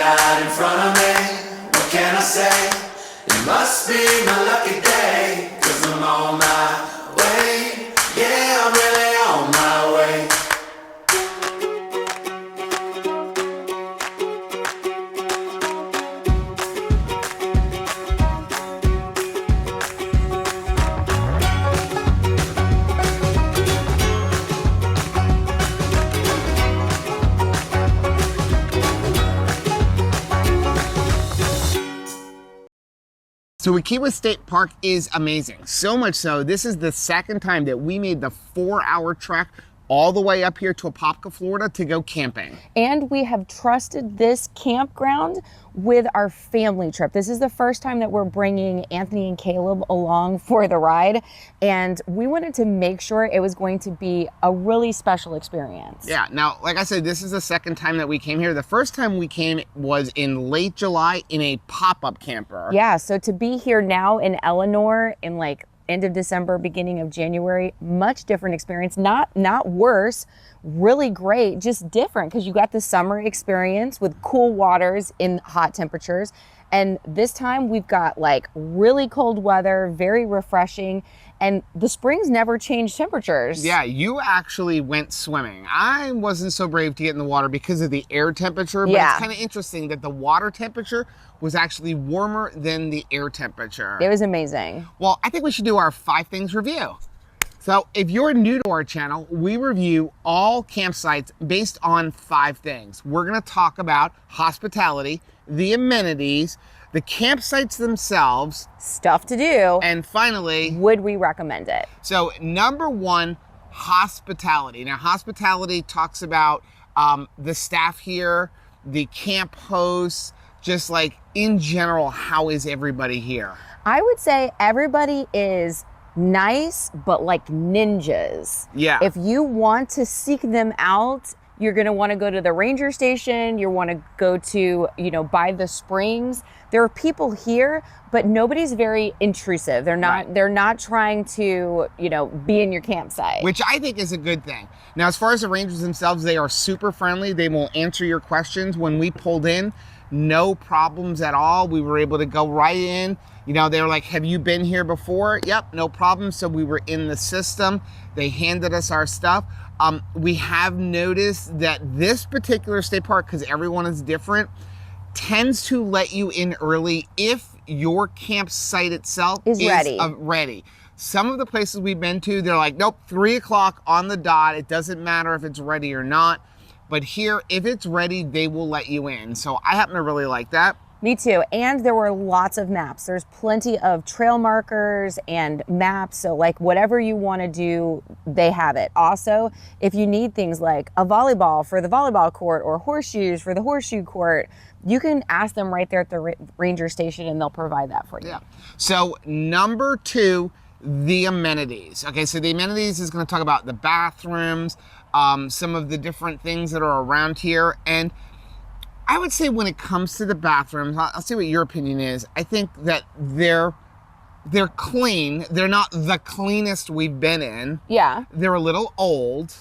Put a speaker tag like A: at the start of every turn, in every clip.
A: out in front of me. What can I say? It must be my lucky day, 'cause I'm on my way. Yeah, I'm really on my way.
B: So Wekiwa State Park is amazing. So much so, this is the second time that we made the 4-hour trek all the way up here to Apopka, Florida to go camping.
C: And we have trusted this campground with our family trip. This is the first time that we're bringing Anthony and Caleb along for the ride. And we wanted to make sure it was going to be a really special experience.
B: Yeah, now, like I said, this is the second time that we came here. The first time we came was in late July in a pop-up camper.
C: Yeah, so to be here now in Eleanor in like end of December, beginning of January, much different experience. Not worse, really great, just different because you got the summer experience with cool waters in hot temperatures. And this time we've got like really cold weather, very refreshing, and the springs never change temperatures.
B: Yeah, you actually went swimming. I wasn't so brave to get in the water because of the air temperature, but it's kind of interesting that the water temperature was actually warmer than the air temperature.
C: It was amazing.
B: Well, I think we should do our 5 things review. So if you're new to our channel, we review all campsites based on 5 things. We're gonna talk about hospitality, the amenities, the campsites themselves,
C: stuff to do,
B: and finally,
C: would we recommend it?
B: So number 1, hospitality. Now hospitality talks about the staff here, the camp hosts, just like in general, how is everybody here?
C: I would say everybody is nice, but like ninjas.
B: Yeah.
C: If you want to seek them out, you're going to want to go to the ranger station. You want to go to, by the springs. There are people here, but nobody's very intrusive. They're not trying to, be in your campsite.
B: Which I think is a good thing. Now, as far as the rangers themselves, they are super friendly. They will answer your questions. When we pulled in, no problems at all. We were able to go right in. They were like, have you been here before? Yep, no problem. So we were in the system. They handed us our stuff. We have noticed that this particular state park, because everyone is different, tends to let you in early if your campsite itself is ready. Some of the places we've been to, they're like, nope, 3 o'clock on the dot. It doesn't matter if it's ready or not. But here, if it's ready, they will let you in. So I happen to really like that.
C: Me too. And there were lots of maps. There's plenty of trail markers and maps. So like whatever you want to do, they have it. Also, if you need things like a volleyball for the volleyball court or horseshoes for the horseshoe court, you can ask them right there at the ranger station and they'll provide that for you.
B: Yeah. So number 2, the amenities. Okay, so the amenities is going to talk about the bathrooms, some of the different things that are around here. And I would say when it comes to the bathrooms, I'll see what your opinion is. I think that they're clean. They're not the cleanest we've been in.
C: Yeah.
B: They're a little old,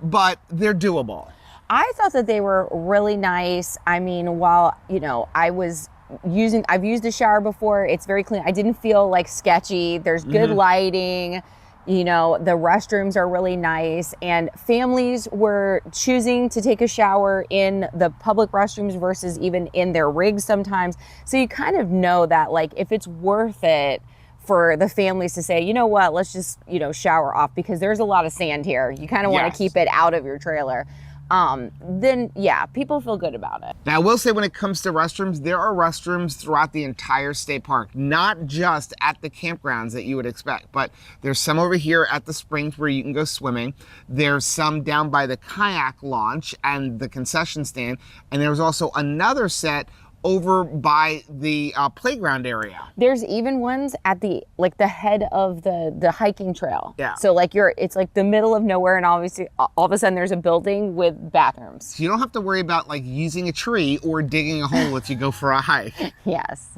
B: but they're doable.
C: I thought that they were really nice. I mean, while, I've used the shower before, it's very clean. I didn't feel like sketchy. There's good lighting. The restrooms are really nice, and families were choosing to take a shower in the public restrooms versus even in their rigs sometimes. So you kind of know that, like, if it's worth it for the families to say, you know what, let's just, shower off because there's a lot of sand here. You kind of want to keep it out of your trailer. Then yeah, people feel good about it.
B: Now I will say when it comes to restrooms, there are restrooms throughout the entire state park, not just at the campgrounds that you would expect, but there's some over here at the springs where you can go swimming. There's some down by the kayak launch and the concession stand. And there's also another set over by the playground area.
C: There's even ones at the head of the hiking trail.
B: Yeah.
C: So it's like the middle of nowhere, and obviously all of a sudden there's a building with bathrooms.
B: So you don't have to worry about like using a tree or digging a hole if you go for a hike.
C: Yes.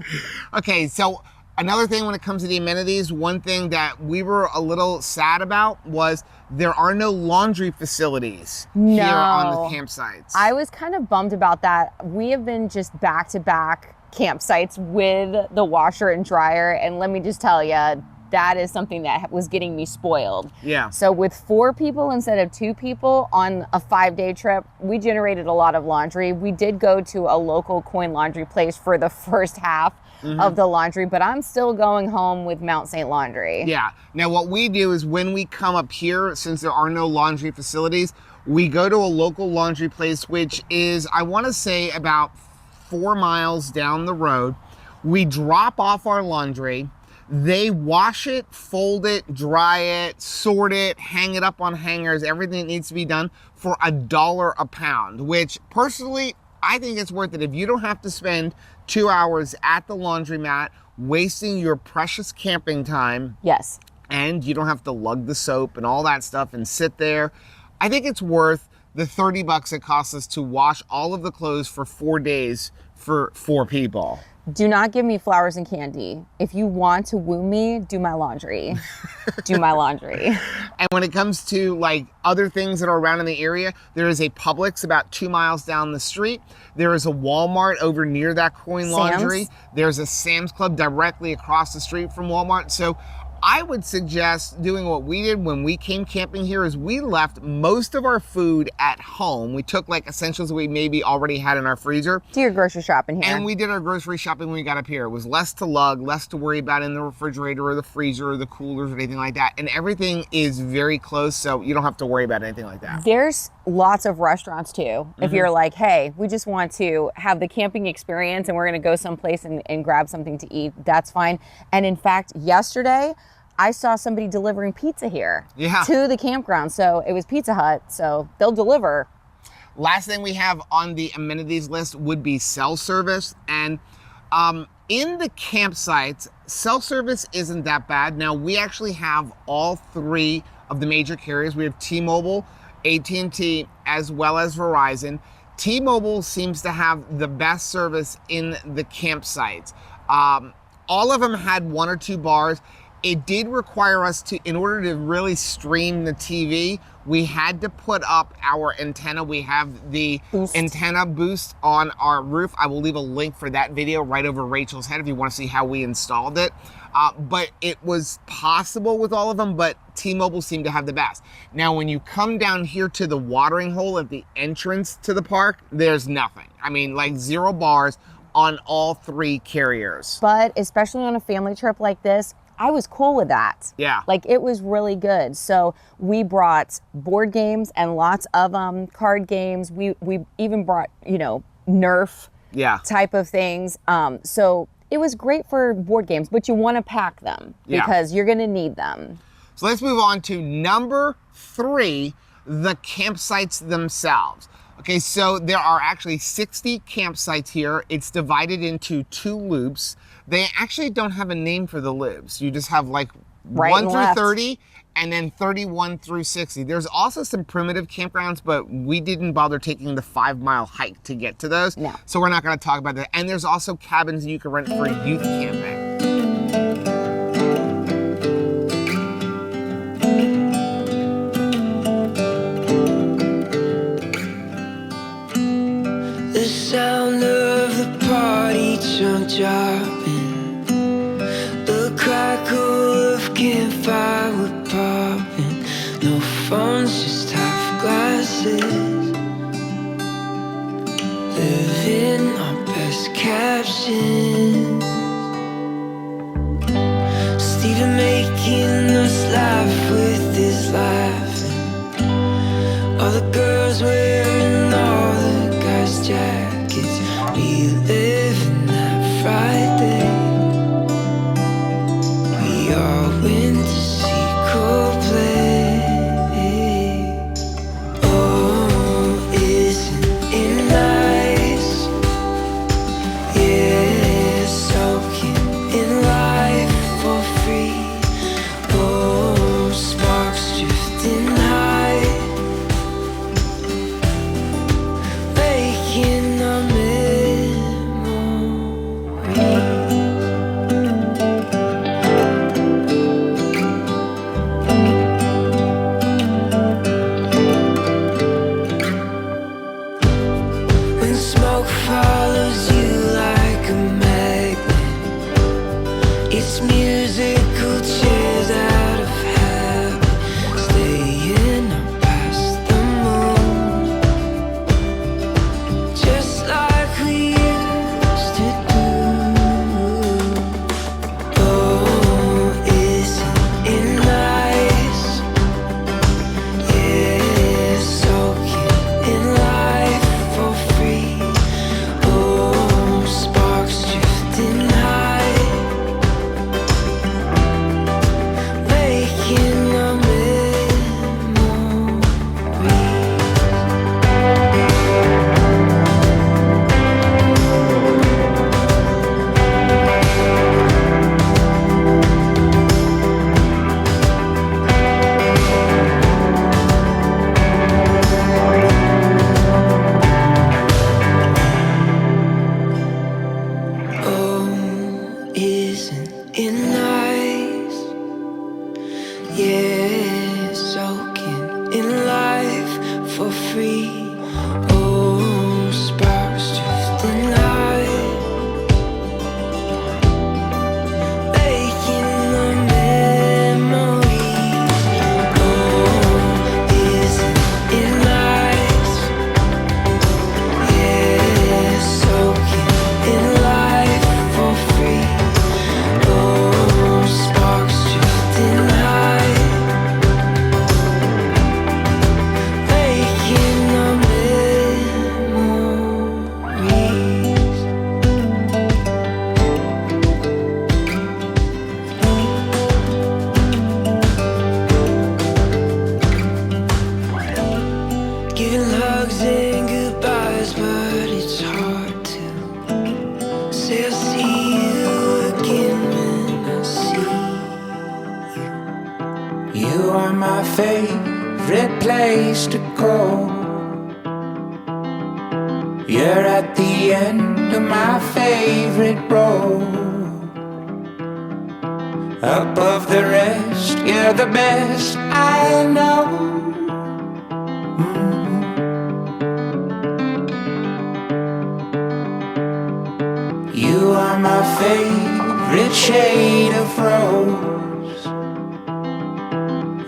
B: Okay, so Another thing when it comes to the amenities, one thing that we were a little sad about was there are no laundry facilities here on the campsites.
C: I was kind of bummed about that. We have been just back-to-back campsites with the washer and dryer, and let me just tell you, that is something that was getting me spoiled.
B: Yeah.
C: So with 4 people instead of 2 people on a 5-day trip, we generated a lot of laundry. We did go to a local coin laundry place for the first half of the laundry, but I'm still going home with Mount St. Laundry.
B: Yeah. Now what we do is when we come up here, since there are no laundry facilities, we go to a local laundry place, which is, I want to say, about 4 miles down the road. We drop off our laundry. They wash it, fold it, dry it, sort it, hang it up on hangers, everything that needs to be done for $1 a pound, which personally, I think it's worth it. If you don't have to spend 2 hours at the laundromat wasting your precious camping time.
C: Yes.
B: And you don't have to lug the soap and all that stuff and sit there. I think it's worth the $30 it costs us to wash all of the clothes for 4 days for 4 people.
C: Do not give me flowers and candy. If you want to woo me, do my laundry. Do my laundry.
B: And when it comes to like other things that are around in the area, there is a Publix about 2 miles down the street. There is a Walmart over near that coin laundry. There's a Sam's Club directly across the street from Walmart. So I would suggest doing what we did when we came camping here is we left most of our food at home. We took like essentials that we maybe already had in our freezer.
C: Do your grocery shopping here.
B: And we did our grocery shopping when we got up here. It was less to lug, less to worry about in the refrigerator or the freezer or the coolers or anything like that. And everything is very close, so you don't have to worry about anything like that.
C: There's lots of restaurants too. If you're like, hey, we just want to have the camping experience and we're gonna go someplace and grab something to eat, that's fine. And in fact, yesterday, I saw somebody delivering pizza here to the campground. So it was Pizza Hut, so they'll deliver.
B: Last thing we have on the amenities list would be cell service. And in the campsites, cell service isn't that bad. Now, we actually have all 3 of the major carriers. We have T-Mobile, AT&T, as well as Verizon. T-Mobile seems to have the best service in the campsites. All of them had 1 or 2 bars. It did require us to, in order to really stream the TV, we had to put up our antenna. We have the antenna boost on our roof. I will leave a link for that video right over Rachel's head if you want to see how we installed it. But it was possible with all of them, but T-Mobile seemed to have the best. Now, when you come down here to the watering hole at the entrance to the park, there's nothing. I mean, like 0 bars on all 3 carriers.
C: But especially on a family trip like this, I was cool with that.
B: Yeah.
C: Like, it was really good. So we brought board games and lots of card games. We even brought, Nerf type of things. So it was great for board games, but you want to pack them because you're going to need them.
B: So let's move on to number 3, the campsites themselves. Okay, so there are actually 60 campsites here. It's divided into 2 loops. They actually don't have a name for the loops. You just have like 1 through 30 and then 31 through 60. There's also some primitive campgrounds, but we didn't bother taking the 5-mile hike to get to those.
C: No.
B: So we're not gonna talk about that. And there's also cabins you can rent for youth camping.
A: The sound of the party trunk dropping, the crackle of campfire we're popping. No phones, just half glasses. Living our best captions. Steven making us laugh with his laughing. All the girls wearing all the guys' jackets. We live in that Friday. We all went to see Coldplay. Oh, isn't it nice? Yeah, soaking in life for free. Oh, sparks drifting high. say I'll see you again when I see you. You are my favorite place to go. You're at the end of my favorite road. Above the rest, you're the best I know. You are my favorite shade of rose,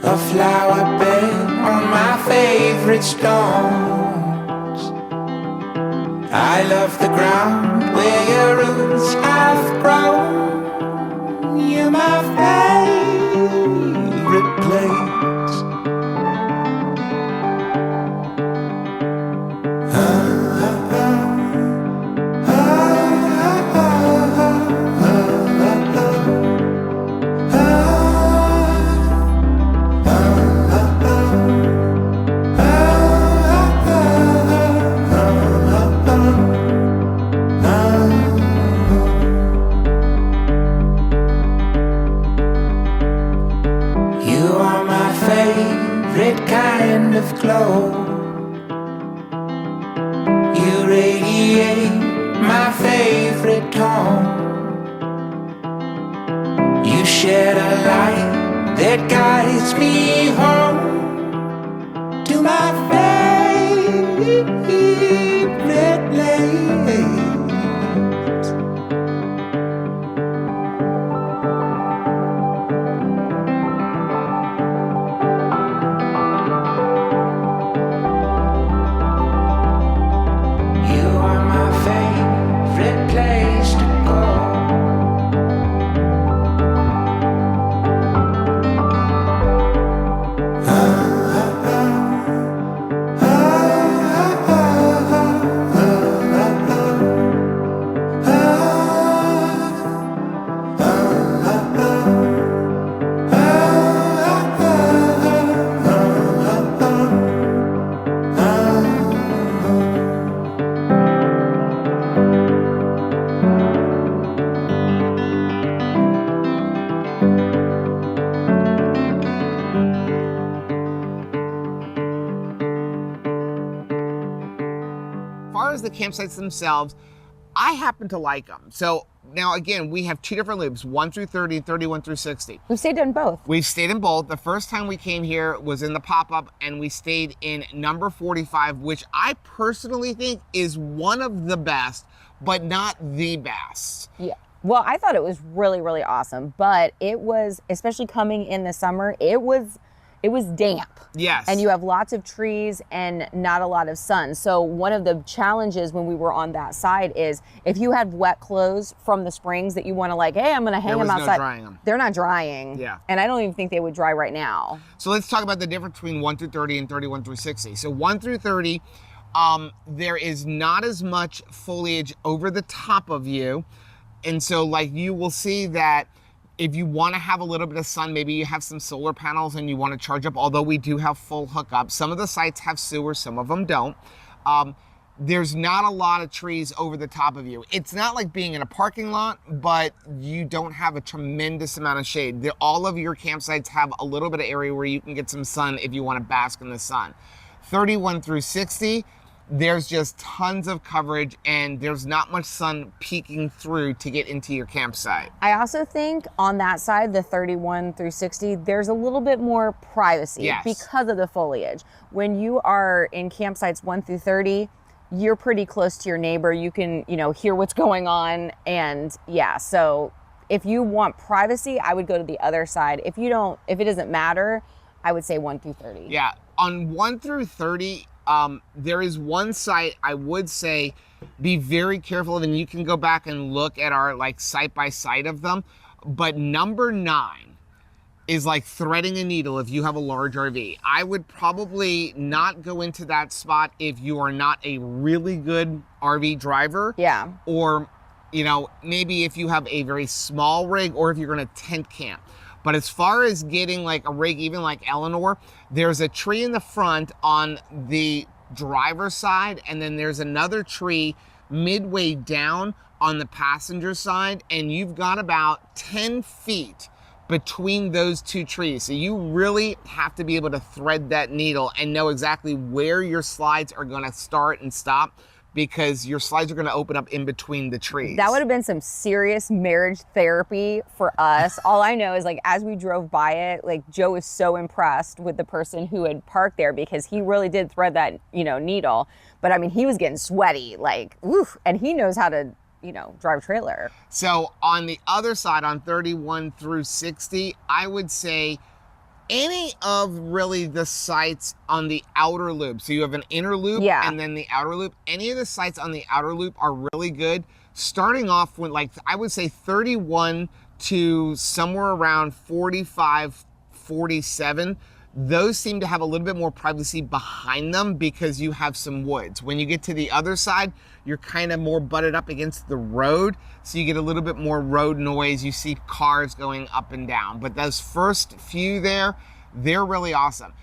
A: a flower bed on my favorite stones. I love the ground where your roots have grown. You're my favorite place. Kind of glow. You radiate my favorite tone. You shed a light that guides me home to my favorite place.
B: The campsites themselves, I happen to like them. So now again, we have two different loops, 1 through 30 and 31 through 60.
C: We've stayed in both.
B: We've stayed in both. The first time we came here was in the pop-up, and we stayed in number 45, which I personally think is one of the best, but not the best.
C: Yeah. Well, I thought it was really, really awesome, but it was, especially coming in the summer, it was damp.
B: Yes.
C: And you have lots of trees and not a lot of sun. So one of the challenges when we were on that side is if you had wet clothes from the springs that you want to like, hey, I'm going to hang them outside.
B: No drying them.
C: They're not drying.
B: Yeah.
C: And I don't even think they would dry right now.
B: So let's talk about the difference between 1 through 30 and 31 through 60. So 1 through 30, there is not as much foliage over the top of you. And so like you will see that if you want to have a little bit of sun, maybe you have some solar panels and you want to charge up, although we do have full hookup. Some of the sites have sewer, some of them don't. There's not a lot of trees over the top of you. It's not like being in a parking lot, but you don't have a tremendous amount of shade. All of your campsites have a little bit of area where you can get some sun if you want to bask in the sun. 31 through 60, there's just tons of coverage and there's not much sun peeking through to get into your campsite.
C: I also think on that side, the 31 through 60, there's a little bit more privacy because of the foliage. When you are in campsites 1 through 30, you're pretty close to your neighbor. You can, hear what's going on. And yeah, so if you want privacy, I would go to the other side. If it doesn't matter, I would say 1 through 30.
B: Yeah, on 1 through 30, there is one site I would say be very careful of, and you can go back and look at our side by side of them. But number 9 is like threading a needle if you have a large RV. I would probably not go into that spot if you are not a really good RV driver.
C: Yeah.
B: Or, maybe if you have a very small rig or if you're going to tent camp. But as far as getting like a rig, even like Eleanor, there's a tree in the front on the driver's side, and then there's another tree midway down on the passenger side, and you've got about 10 feet between those two trees. So you really have to be able to thread that needle and know exactly where your slides are going to start and stop, because your slides are going to open up in between the trees.
C: That would have been some serious marriage therapy for us. All I know is, like, as we drove by it, like, Joe was so impressed with the person who had parked there, because he really did thread that, needle. But I mean, he was getting sweaty, like, oof, and he knows how to, drive a trailer.
B: So on the other side, on 31 through 60, I would say any of really the sites on the outer loop. So you have an inner loop and then the outer loop. Any of the sites on the outer loop are really good. Starting off with, like, I would say 31 to somewhere around 45, 47. Those seem to have a little bit more privacy behind them because you have some woods. When you get to the other side, you're kind of more butted up against the road, so you get a little bit more road noise. You see cars going up and down. But those first few there, they're really awesome.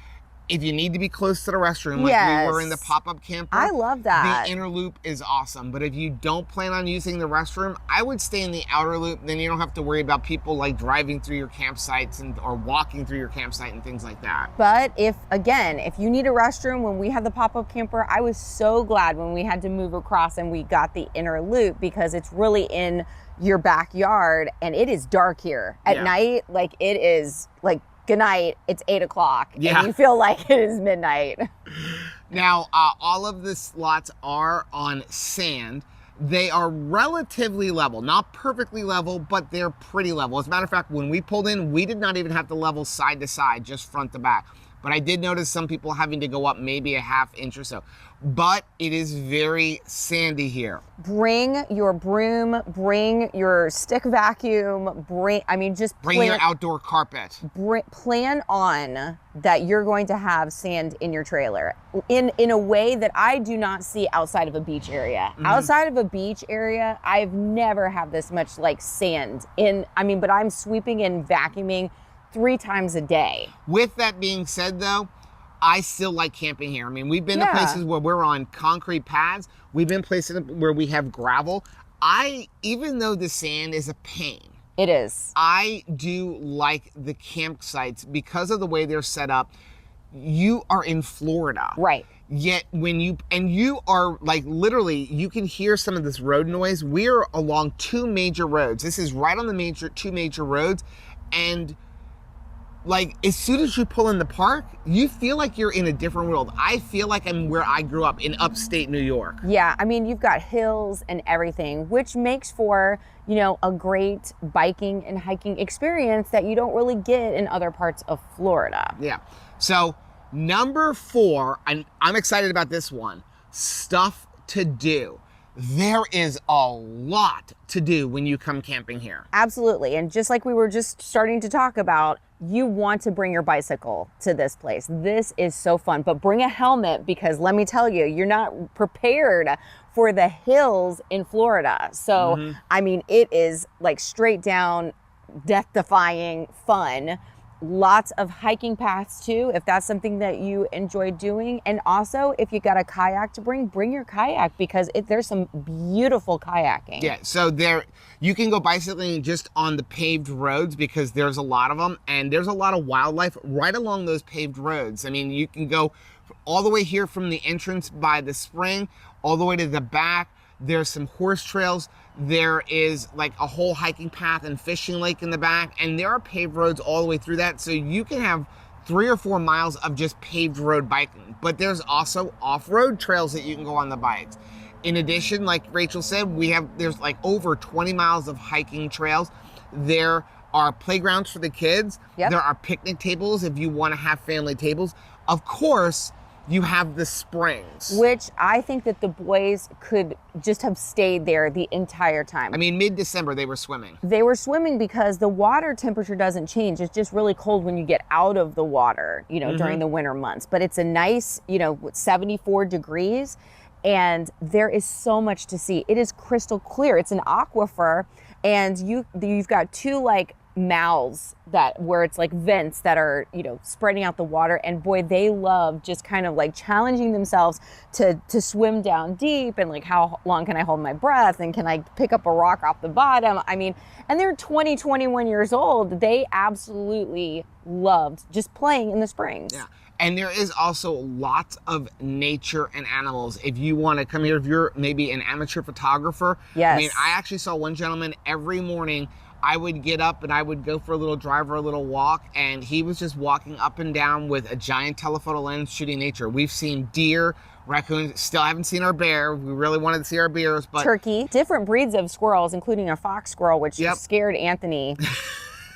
B: If you need to be close to the restroom, like we were in the pop-up camper,
C: I love that.
B: The inner loop is awesome. But if you don't plan on using the restroom, I would stay in the outer loop. Then you don't have to worry about people like driving through your campsites or walking through your campsite and things like that.
C: But if you need a restroom, when we had the pop-up camper, I was so glad when we had to move across and we got the inner loop, because it's really in your backyard and it is dark here at night. Like, it is like, good night, it's 8 o'clock, and you feel like it is midnight.
B: Now, all of the slots are on sand. They are relatively level, not perfectly level, but they're pretty level. As a matter of fact, when we pulled in, we did not even have to level side to side, just front to back. But I did notice some people having to go up maybe a half inch or so. But it is very sandy here.
C: Bring your broom, bring your stick vacuum, bring
B: your outdoor carpet.
C: Plan on that you're going to have sand in your trailer in a way that I do not see outside of a beach area. Mm-hmm. Outside of a beach area, I've never had this much like sand but I'm sweeping and vacuuming 3 times a day. With
B: that being said, though, I still like camping here. I mean, we've been to places where we're on concrete pads. We've been places where we have gravel. Even though the sand is a pain,
C: it is.
B: I do like the campsites because of the way they're set up. You are in Florida.
C: Right.
B: Yet you are like, literally, you can hear some of this road noise. We're along 2 major roads. This is right on the 2 major roads. And like, as soon as you pull in the park, you feel like you're in a different world. I feel like I'm where I grew up in upstate New York.
C: Yeah, I mean, you've got hills and everything, which makes for, a great biking and hiking experience that you don't really get in other parts of Florida.
B: Yeah. So, number 4, and I'm excited about this one, stuff to do. There is a lot to do when you come camping here.
C: Absolutely. And just like we were just starting to talk about, you want to bring your bicycle to this place. This is so fun, but bring a helmet, because let me tell you, you're not prepared for the hills in Florida. So, I mean, it is like straight down death-defying fun. Lots of hiking paths too, if that's something that you enjoy doing. And also, if you got a kayak to bring your kayak, because there's some beautiful kayaking.
B: Yeah, so you can go bicycling just on the paved roads, because there's a lot of them, and there's a lot of wildlife right along those paved roads. I mean, you can go all the way here from the entrance by the spring, all the way to the back. There's some horse trails. There is like a whole hiking path and fishing lake in the back, and there are paved roads all the way through that. So you can have 3 or 4 miles of just paved road biking, but there's also off-road trails that you can go on the bikes. In addition, like Rachel said, there's like over 20 miles of hiking trails. There are playgrounds for the kids. Yep. There are picnic tables if you want to have family tables. Of course, you have the springs,
C: which I think that the boys could just have stayed there the entire time.
B: I mean, mid-December, they were swimming.
C: They were swimming because the water temperature doesn't change. It's just really cold when you get out of the water, during the winter months. But it's a nice, 74 degrees, and there is so much to see. It is crystal clear. It's an aquifer, and you've got 2 like mouths where it's like vents that are, you know, spreading out the water. And boy, they love just kind of like challenging themselves to swim down deep, and like, how long can I hold my breath, and can I pick up a rock off the bottom? I mean, and they're 20, 21 years old. They absolutely loved just playing in the springs.
B: Yeah. And there is also lots of nature and animals. If you want to come here, if you're maybe an amateur photographer.
C: Yes.
B: I mean, I actually saw one gentleman every morning. I would get up and I would go for a little drive or a little walk, and he was just walking up and down with a giant telephoto lens shooting nature. We've seen deer, raccoons, still haven't seen our bear. We really wanted to see our bears, but
C: turkey, different breeds of squirrels, including a fox squirrel, which scared Anthony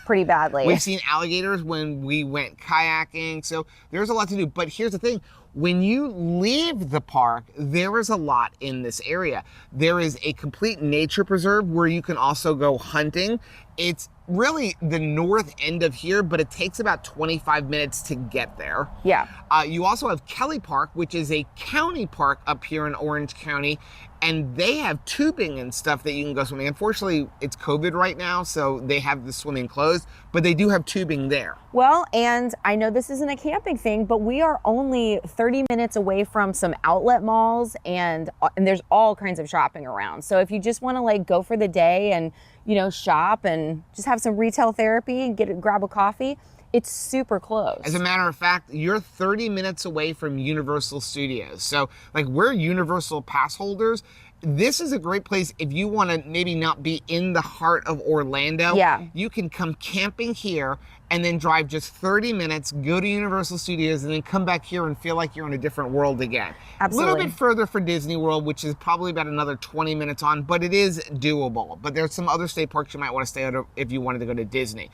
C: pretty badly.
B: We've seen alligators when we went kayaking, so there's a lot to do. But here's the thing. When you leave the park, there is a lot in this area. There is a complete nature preserve where you can also go hunting. It's really the north end of here, but it takes about 25 minutes to get there.
C: Yeah.
B: You also have Kelly Park, which is a county park up here in Orange County, and they have tubing and stuff that you can go swimming. Unfortunately, it's COVID right now, so they have the swimming closed, but they do have tubing there.
C: Well, and I know this isn't a camping thing, but we are only 30 minutes away from some outlet malls, and there's all kinds of shopping around. So if you just want to like go for the day and, you know, shop and just have some retail therapy and grab a coffee, it's super close.
B: As a matter of fact, you're 30 minutes away from Universal Studios. So like, we're Universal pass holders. This is a great place if you want to maybe not be in the heart of Orlando.
C: Yeah.
B: You can come camping here and then drive just 30 minutes, go to Universal Studios, and then come back here and feel like you're in a different world again.
C: Absolutely.
B: A little bit further for Disney World, which is probably about another 20 minutes on, but it is doable. But there's some other state parks you might want to stay at if you wanted to go to Disney.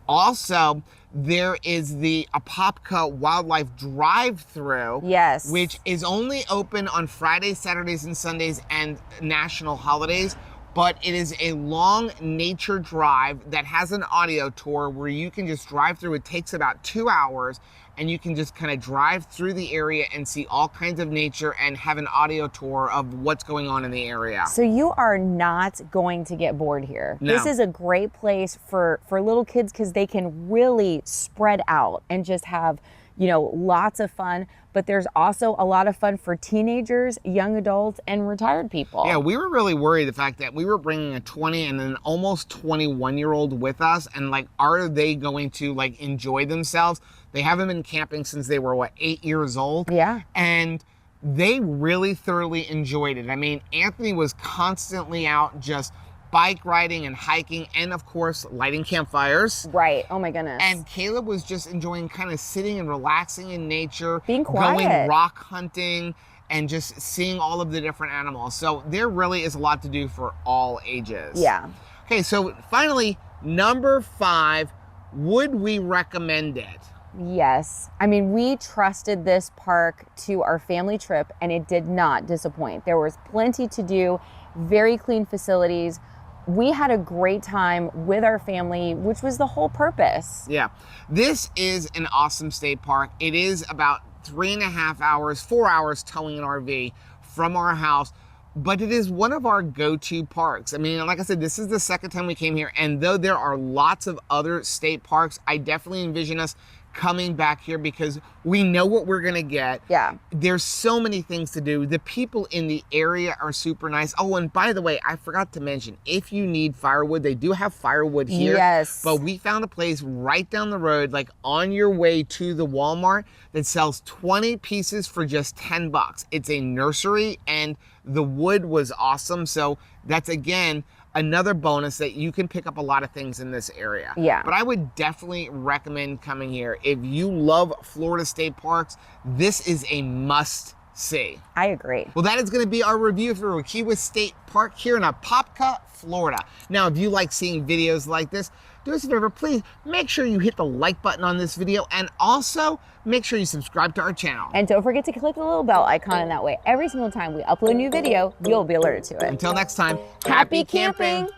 B: Also, there is the Apopka Wildlife Drive-Thru.
C: Yes.
B: Which is only open on Fridays, Saturdays, and Sundays, and national holidays. But it is a long nature drive that has an audio tour where you can just drive through. It takes about 2 hours, and you can just kind of drive through the area and see all kinds of nature and have an audio tour of what's going on in the area.
C: So you are not going to get bored here.
B: No.
C: This is a great place for little kids because they can really spread out and just have, you know, lots of fun. But there's also a lot of fun for teenagers, young adults, and retired people.
B: Yeah, we were really worried the fact that we were bringing a 20 and an almost 21-year-old with us, and like, are they going to like enjoy themselves? They haven't been camping since they were, 8 years old?
C: Yeah.
B: And they really thoroughly enjoyed it. I mean, Anthony was constantly out just bike riding and hiking, and of course, lighting campfires.
C: Right. Oh my goodness.
B: And Caleb was just enjoying kind of sitting and relaxing in nature,
C: being quiet,
B: going rock hunting, and just seeing all of the different animals. So there really is a lot to do for all ages.
C: Yeah.
B: Okay, so finally, number 5, would we recommend it?
C: Yes. I mean, we trusted this park to our family trip, and it did not disappoint. There was plenty to do, very clean facilities. We had a great time with our family, which was the whole purpose.
B: Yeah. This is an awesome state park. It is about 3.5 hours, 4 hours towing an RV from our house, but it is one of our go-to parks. I mean, like I said, this is the second time we came here, and though there are lots of other state parks, I definitely envision us coming back here because we know what we're gonna get.
C: Yeah.
B: There's so many things to do. The people in the area are super nice. Oh, and by the way, I forgot to mention, if you need firewood, they do have firewood here.
C: Yes.
B: But we found a place right down the road, like on your way to the Walmart, that sells 20 pieces for just $10. It's a nursery, and the wood was awesome. So that's, again, another bonus that you can pick up a lot of things in this area.
C: Yeah.
B: But I would definitely recommend coming here. If you love Florida state parks, this is a must see.
C: I agree.
B: Well, that is going to be our review for Wekiwa State Park here in Apopka, Florida. Now, if you like seeing videos like this, do us a favor, please make sure you hit the like button on this video, and also make sure you subscribe to our channel.
C: And don't forget to click the little bell icon, and that way every single time we upload a new video, you'll be alerted to it.
B: Until next time,
C: Happy camping!